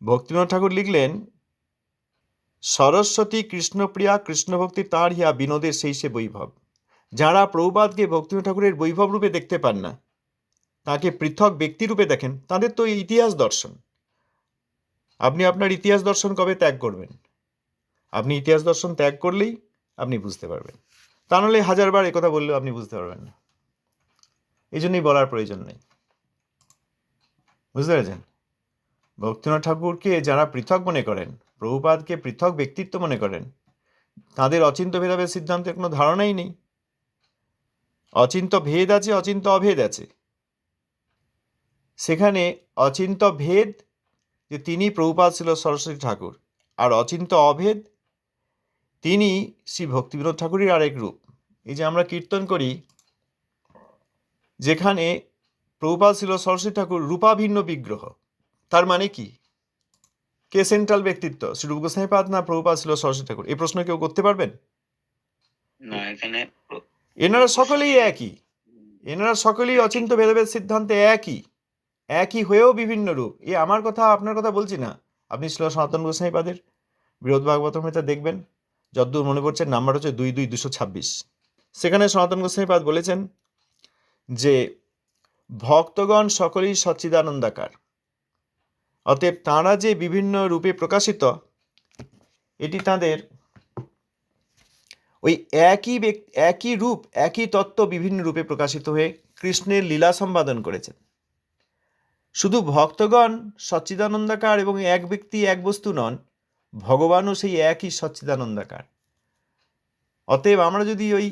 ভক্তিবিনোদ ঠাকুর লিখলেন, সরস্বতী কৃষ্ণপ্রিয়া কৃষ্ণভক্তি তাঁর হিয়া বিনোদের সেই সে বৈভব। যাঁরা প্রভুপাদকে ভক্তিবিনোদ ঠাকুরের বৈভব রূপে দেখতে পান না, তাকে পৃথক ব্যক্তিরূপে দেখেন, তাদের তো ইতিহাস দর্শন। আপনি আপনার ইতিহাস দর্শন কবে ত্যাগ করবেন? আপনি ইতিহাস দর্শন ত্যাগ করলেই আপনি বুঝতে পারবেন। তা নাহলে হাজারবার একথা বললেও আপনি বুঝতে পারবেন না। এই জন্যই বলার প্রয়োজন নেই। বুঝতে পেরেছেন? ভক্তিনাথ ঠাকুরকে যারা পৃথক মনে করেন, প্রভুপাদকে পৃথক ব্যক্তিত্ব মনে করেন, তাদের অচিন্ত্য ভেদাভেদ সিদ্ধান্তের কোনো ধারণাই নেই। অচিন্ত্য ভেদ আছে, অচিন্ত্য অভেদ আছে। সেখানে অচিন্ত্য ভেদ যে তিনি প্রভুপাদ ছিল সরস্বতী ঠাকুর, আর অচিন্ত্য অভেদ তিনি শ্রী ভক্তিবিনোদ ঠাকুরের আরেক রূপ। এই যে আমরা কীর্তন করি, যেখানে প্রভুপাদ ছিল সরস্বতী ঠাকুর রূপাভিন্ন বিগ্রহ, তার মানে কি? কে সেন্ট্রাল ব্যক্তিত্ব, শ্রী রূপ গোস্বামীপাদ না প্রভুপাদ ছিল সরস্বতী ঠাকুর? এই প্রশ্ন কেউ করতে পারবেন? না, এখানে এনারা সকলেই একই। এনারা সকলেই অচিন্ত্য ভেদাভেদ সিদ্ধান্তে একই হয়েও বিভিন্ন রূপ। এ আমার কথা, আপনার কথা বলছি না। আপনি শ্রী সনাতন গোস্বামীপাদের বৃহৎ ভাগবতম এটা দেখবেন, যতদূর মনে পড়ছে নাম্বার হচ্ছে 22226। সেখানে সনাতন গোস্বামীপাদ বলেছেন যে ভক্তগণ সকলেই সচ্চিদানন্দাকার, অতএব তাঁরা যে বিভিন্ন রূপে প্রকাশিত, এটি তাঁদের ওই একই রূপ, একই তত্ত্ব বিভিন্ন রূপে প্রকাশিত হয়ে কৃষ্ণের লীলা সম্পাদন করেছেন। শুধু ভক্তগণ সচ্চিদানন্দাকার এবং এক ব্যক্তি এক বস্তু নন, ভগবানও সেই একই সচ্চিদানন্দাকার। অতএব আমরা যদি ওই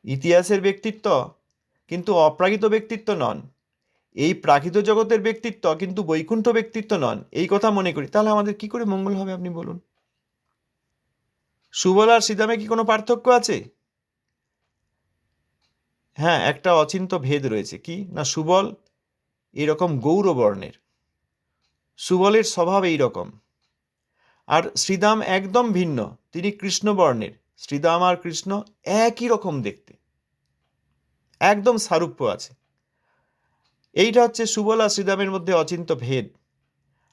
ইতিহাসের ব্যক্তিত্ব কিন্তু অপ্রাকৃত ব্যক্তিত্ব নন, এই প্রাকৃত জগতের ব্যক্তিত্ব কিন্তু বৈকুণ্ঠ ব্যক্তিত্ব নন, এই কথা মনে করি, তাহলে আমাদের কি করে মঙ্গল হবে আপনি বলুন? সুবল আর শ্রীদামে কি কোনো পার্থক্য আছে? হ্যাঁ, একটা অচিন্ত্য ভেদ রয়েছে। কি না, সুবল এরকম গৌরবর্ণের, সুবলের স্বভাব এই রকম। আর শ্রীদাম একদম ভিন্ন, তিনি কৃষ্ণবর্ণের। শ্রীদাম আর কৃষ্ণ একই রকম দেখতে, একদম সারূপ্য আছে। এইটা হচ্ছে সুবল আর শ্রীদামের মধ্যে অচিন্ত্য ভেদ।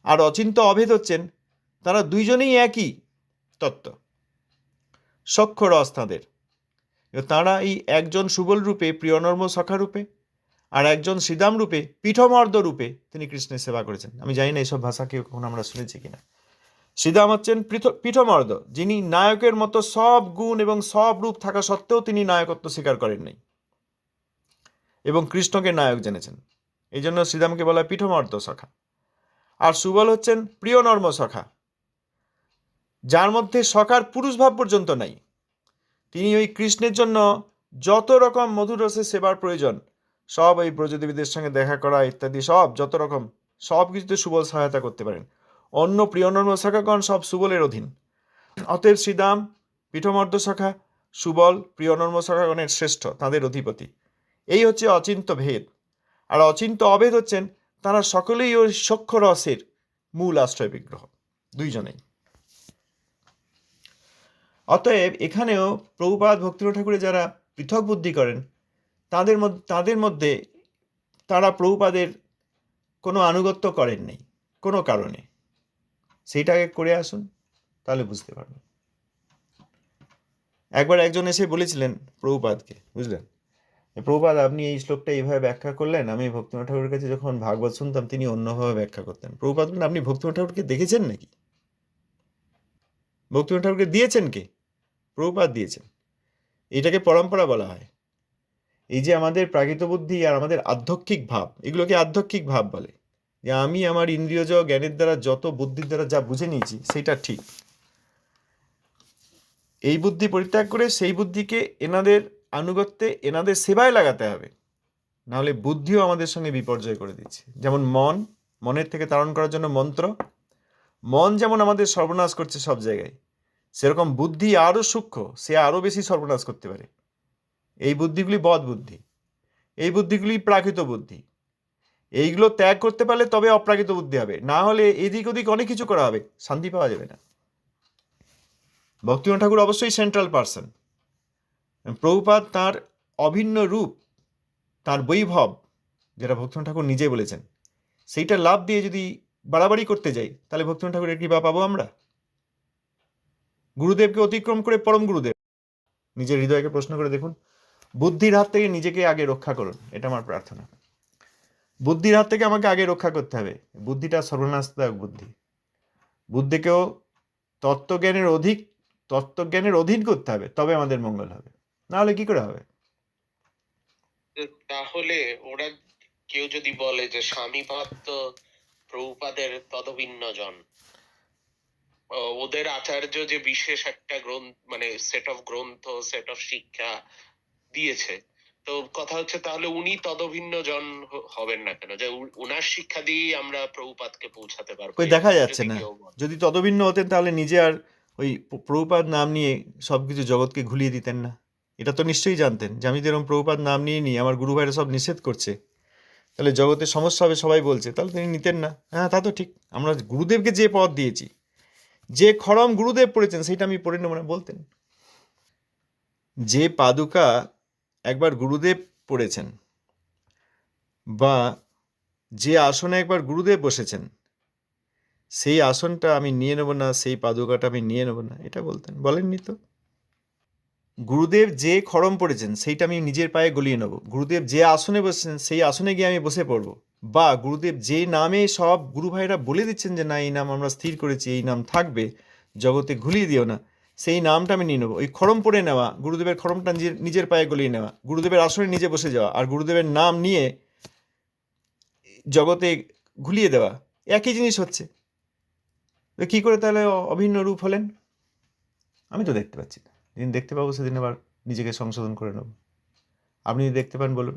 আর অচিন্ত্য অভেদ হচ্ছেন তারা দুইজনেই একই তত্ত্ব, সখ্য রস তাঁদের। তাঁরা এই একজন সুবল রূপে প্রিয়নর্ম সখা রূপে, আর একজন শ্রীদাম রূপে পীঠমর্দ রূপে তিনি কৃষ্ণের সেবা করেছেন। আমি জানি না এইসব ভাষা কেউ কখনো আমরা শুনেছি কিনা। শ্রীদাম হচ্ছেন পীঠমর্দ, যিনি নায়কের মতো সব গুণ এবং সব রূপ থাকা সত্ত্বেও তিনি নায়কত্ব স্বীকার করেন নাই এবং কৃষ্ণকে নায়ক জেনেছেন। এই জন্য শ্রীদামকে বলা হয় পীঠমর্দ সখা। আর সুবল হচ্ছেন প্রিয় নর্ম সখা, যার মধ্যে সখার পুরুষ ভাব পর্যন্ত নাই। তিনি ওই কৃষ্ণের জন্য যত রকম মধুর রসের সেবার প্রয়োজন, সব এই ব্রজদেবীদের সঙ্গে দেখা করা ইত্যাদি, সব যত রকম সব কিছুতে সুবল সহায়তা করতে পারেন। অন্য প্রিয়নর্ম শাখাগণ সব সুবলের অধীন। অতএব শ্রীদাম পীঠমর্দ শাখা, সুবল প্রিয়নর্ম শাখাগণের শ্রেষ্ঠ, তাঁদের অধিপতি। এই হচ্ছে অচিন্ত্য ভেদ। আর অচিন্ত্য অভেদ হচ্ছেন তারা সকলেই ওই সখ্য রসের মূল আশ্রয় বিগ্রহ, দুইজনেই। অতএব এখানেও প্রভুপাদ ভক্তিবিনোদ ঠাকুরে যারা পৃথক বুদ্ধি করেন, তাদের মধ্যে তারা প্রভুপাদের কোনো আনুগত্য করেন নেই কোনো কারণে। সেইটাকে করে আসুন, তাহলে বুঝতে পারবেন। একবার একজন এসে বলেছিলেন প্রভুপাদকে, বুঝলেন, প্রভুপাদ আপনি এই শ্লোকটা এইভাবে ব্যাখ্যা করলেন। আমি ভক্তিবিনোদ ঠাকুরের কাছে যখন ভাগবত শুনতাম তিনি অন্যভাবে ব্যাখ্যা করতেন। প্রভুপাদ বললেন, আপনি ভক্তিবিনোদ ঠাকুরকে দেখেছেন নাকি? ভক্তিবিনোদ ঠাকুরকে দিয়েছেন কে? প্রভুপাদ দিয়েছেন। এটাকে পরম্পরা বলা হয়। এই যে আমাদের প্রাকৃত বুদ্ধি আর আমাদের আধ্যক্ষিক ভাব, এগুলোকে আধ্যক্ষিক ভাব বলে। যে আমি আমার ইন্দ্রিয়জ জ্ঞানের দ্বারা যত বুদ্ধির দ্বারা যা বুঝে নিয়েছি সেটা ঠিক, এই বুদ্ধি পরিত্যাগ করে সেই বুদ্ধিকে এনাদের আনুগত্যে এনাদের সেবায় লাগাতে হবে, নাহলে বুদ্ধিও আমাদের সঙ্গে বিপর্যয় করে দিচ্ছে। যেমন মনের থেকে তাড়ন করার জন্য মন্ত্র, মন যেমন আমাদের সর্বনাশ করছে সব জায়গায়, সেরকম বুদ্ধি আরও সূক্ষ্ম, সে আরও বেশি সর্বনাশ করতে পারে। এই বুদ্ধিগুলি বদ বুদ্ধি, এই বুদ্ধিগুলি প্রাকৃত বুদ্ধি। এইগুলো ত্যাগ করতে পারলে তবে অপ্রাকৃত বুদ্ধি হবে, না হলে এদিক ওদিক অনেক কিছু করা হবে, শান্তি পাওয়া যাবে না। ভক্তিবিনোদ ঠাকুর অবশ্যই সেন্ট্রাল পার্সন। প্রভুপাদ তাঁর অভিন্ন রূপ, তাঁর বৈভব, যেটা ভক্তিবিনোদ ঠাকুর নিজে বলেছেন, সেইটা লাভ দিয়ে যদি বাড়াবাড়ি করতে যাই, তাহলে ভক্তিনাথ ঠাকুরের কৃপা পাবো আমরা? গুরুদেবকে অতিক্রম করে পরম গুরুদেব। নিজের হৃদয়কে প্রশ্ন করে দেখুন। বুদ্ধির হাত থেকে নিজেকে আগে রক্ষা করুন, এটা আমার প্রার্থনা। বুদ্ধির হাত থেকে আমাকে আগে রক্ষা করতে হবে। বুদ্ধিটা সর্বনাশদায়ক বুদ্ধি। বুদ্ধিকেও তত্ত্বজ্ঞানের অধীন করতে হবে, তবে আমাদের মঙ্গল হবে, না হলে কি করে হবে? তাহলে ওরা কেউ যদি বলে যে স্বামীপাদ তো প্রভুপাদের তদভিন্ন জন, ওদের আচার্য যে বিশেষ একটা গ্রন্থ, মানে সেট অফ গ্রন্থ, সেট অফ শিক্ষা দিয়েছে, তো কথা হচ্ছে তাহলে উনি তদভিন্ন জন হবেন না কেন? যে উনার শিক্ষা দিয়েই আমরা প্রভুপাদকে পৌঁছাতে পারবো, ওই দেখা এরকম যাচ্ছে যদি না। কেউ বলে। যদি তদভিন্ন হতেন তাহলে নিজে আর ওই প্রভুপাদ নাম নিয়ে সবকিছু জগৎকে ঘুলিয়ে দিতেন না। এটা তো নিশ্চয়ই জানতেন যে আমি যেরকম প্রভুপাদ নাম নিয়ে নিই, আমার গুরু ভাইরা সব নিষেধ করছে, তাহলে জগতে সমস্যা হবে সবাই বলছে, তাহলে তিনি নিতেন না। হ্যাঁ, তা তো ঠিক। আমরা গুরুদেবকে যে পদ দিয়েছি, যে খড়ম গুরুদেব পড়েছেন সেইটা আমি পড়ে নেব না বলতেন। যে পাদুকা একবার গুরুদেব পড়েছেন, বা যে আসনে একবার গুরুদেব বসেছেন, সেই আসনটা আমি নিয়ে নেব না, সেই পাদুকাটা আমি নিয়ে নেব না, এটা বলতেন। বলেননি তো। গুরুদেব যে খড়ম পড়েছেন সেইটা আমি নিজের পায়ে গলিয়ে নেব। গুরুদেব যে আসনে বসেছেন সেই আসনে গিয়ে আমি বসে পড়ব। বা গুরুদেব যে নামে সব গুরু ভাইরা বলে দিচ্ছেন যে না এই নাম আমরা স্থির করেছি, এই নাম থাকবে, জগতে ঘুলিয়ে দিও না, সেই নামটা আমি নিয়ে নেবো। ওই খড়ম পড়ে নেওয়া, গুরুদেবের খড়মটা নিজের পায়ে গলিয়ে নেওয়া, গুরুদেবের আসনে নিজে বসে যাওয়া, আর গুরুদেবের নাম নিয়ে জগতে ঘুলিয়ে দেওয়া, একই জিনিস হচ্ছে। তো কী করে তাহলে অভিন্ন রূপ হলেন? আমি তো দেখতে পাচ্ছি না। যেদিন দেখতে পাবো সেদিন আবার নিজেকে সংশোধন করে নেব। আপনি যদি দেখতে পান বলুন।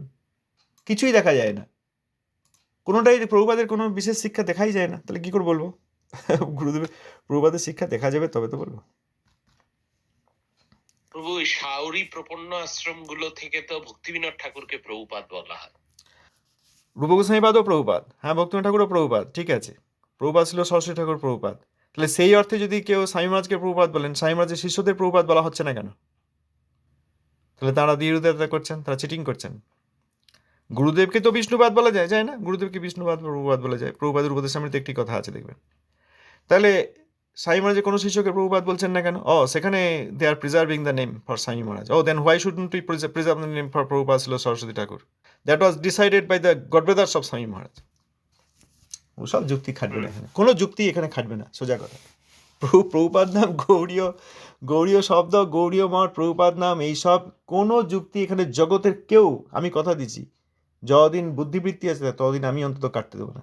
কিছুই দেখা যায় না, কোনোটাই প্রভুপাদের কোনো বিশেষ শিক্ষা দেখাই যায় না, তাহলে কী করে বলবো? গুরুদেবের প্রভুপাদের শিক্ষা দেখা যাবে তবে তো বলবো। প্রভু, ওই শাওরি প্রপন্ন আশ্রম গুলো থেকে তো ভক্তিবিনোদ ঠাকুরকে প্রভুপাদ বলা হয়। রূপ গোস্বামীপাদও প্রভুপাদ, হ্যাঁ, ভক্তিনাথ ঠাকুরও প্রভুপাদ, ঠিক আছে। প্রভুপাদ ছিল সরস্বতী ঠাকুর প্রভুপাদ। তাহলে সেই অর্থে যদি কেউ স্বামী মহারাজকে প্রভুপাদ বলেন, স্বামী মহারাজের শিষ্যদের প্রভুপাদ বলা হচ্ছে না কেন? তাহলে তারা দ্বিরুদাতা করছেন, তারা চিটিং করছেন। গুরুদেবকে তো বিষ্ণুপাদ বলা যায়, যায় না? গুরুদেবকে বিষ্ণুপাদ প্রভুপাদ বলা যায়। প্রভুপাদের উপদেশামৃতে একটি কথা আছে, দেখবেন। তাহলে স্বামী মহারাজের কোনো শিষ্যকে প্রভুপাদ বলছেন না কেন? সেখানে they are preserving the name for Swami Maharaj. Then why shouldn't we preserve the name for Prabhupada ছিল Saraswati Thakur? That was decided by the god brothers of Swami Maharaj. ওসব যুক্তি খাটবে না এখানে, কোনো যুক্তি এখানে খাটবে না, সোজা কথা। প্রভুপাদ নাম গৌড়ীয় শব্দ, গৌড়ীয় মঠ, প্রভুপাদ নাম, এইসব কোনো যুক্তি এখানে জগতের কেউ, আমি কথা দিচ্ছি, যতদিন বুদ্ধিবৃত্তি আছে ততদিন আমি অন্তত কাটতে দেবো না।